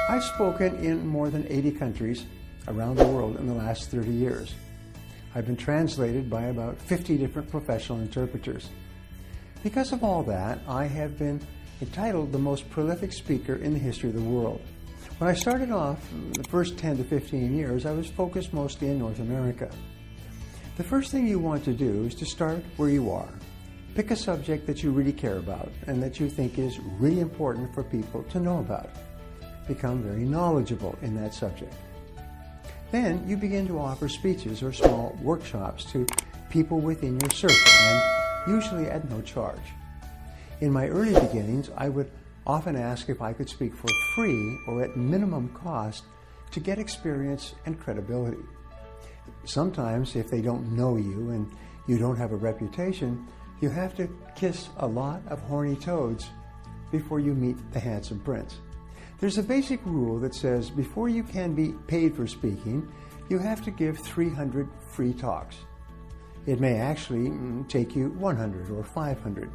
I've spoken in more than 80 countries around the world in the last 30 years. I've been translated by about 50 different professional interpreters. Because of all that, I have been entitled the most prolific speaker in the history of the world. When I started off, the first 10 to 15 years, I was focused mostly in North America. The first thing you want to do is to start where you are. Pick a subject that you really care about and that you think is really important for people to know about. Become very knowledgeable in that subject. Then you begin to offer speeches or small workshops to people within your circle, and usually at no charge. In my early beginnings, I would often ask if I could speak for free or at minimum cost to get experience and credibility. Sometimes, if they don't know you and you don't have a reputation, you have to kiss a lot of horny toads before you meet the handsome prince. There's a basic rule that says before you can be paid for speaking, you have to give 300 free talks. It may actually take you 100 or 500.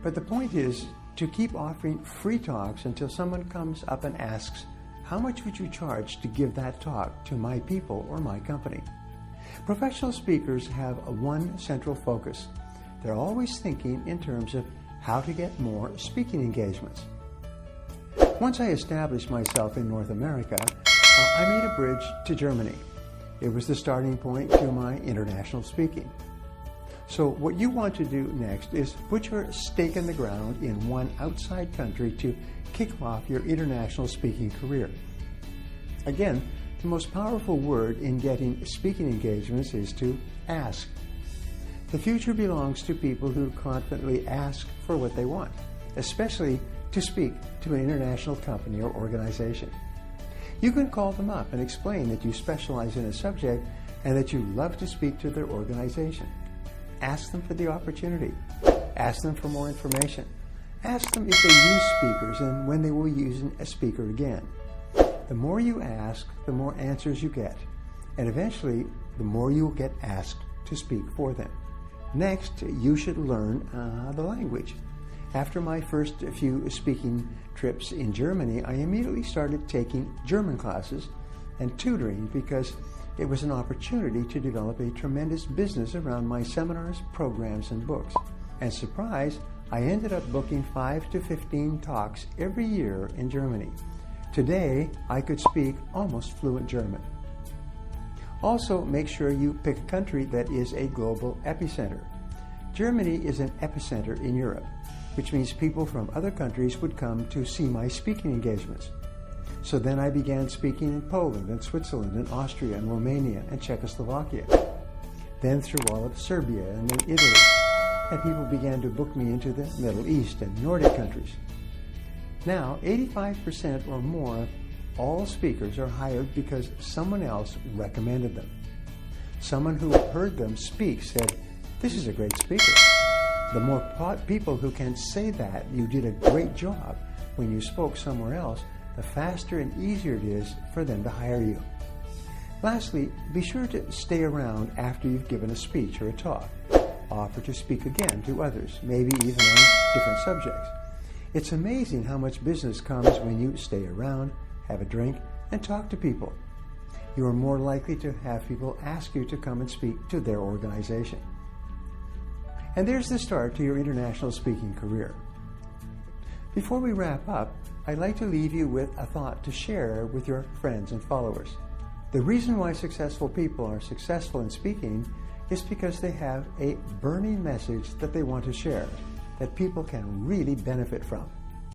But the point is to keep offering free talks until someone comes up and asks, how much would you charge to give that talk to my people or my company? Professional speakers have one central focus. They're always thinking in terms of how to get more speaking engagements. Once I established myself in North America, I made a bridge to Germany. It was the starting point to my international speaking. So what you want to do next is put your stake in the ground in one outside country to kick off your international speaking career. Again, the most powerful word in getting speaking engagements is to ask. The future belongs to people who confidently ask for what they want, especially to speak to an international company or organization. You can call them up and explain that you specialize in a subject and that you love to speak to their organization. Ask them for the opportunity. Ask them for more information. Ask them if they use speakers and when they will use a speaker again. The more you ask, the more answers you get. And eventually, the more you will get asked to speak for them. Next, you should learn the language. After my first few speaking trips in Germany, I immediately started taking German classes and tutoring because it was an opportunity to develop a tremendous business around my seminars, programs, and books. And surprise, I ended up booking 5 to 15 talks every year in Germany. Today, I could speak almost fluent German. Also, make sure you pick a country that is a global epicenter. Germany is an epicenter in Europe, which means people from other countries would come to see my speaking engagements. So then I began speaking in Poland and Switzerland and Austria and Romania and Czechoslovakia. Then through all of Serbia and then Italy. And people began to book me into the Middle East and Nordic countries. Now, 85% or more of all speakers are hired because someone else recommended them. Someone who heard them speak said, "This is a great speaker." The more people who can say that you did a great job when you spoke somewhere else, the faster and easier it is for them to hire you. Lastly, be sure to stay around after you've given a speech or a talk. Offer to speak again to others, maybe even on different subjects. It's amazing how much business comes when you stay around, have a drink, and talk to people. You are more likely to have people ask you to come and speak to their organization. And there's the start to your international speaking career. Before we wrap up, I'd like to leave you with a thought to share with your friends and followers. The reason why successful people are successful in speaking is because they have a burning message that they want to share, that people can really benefit from.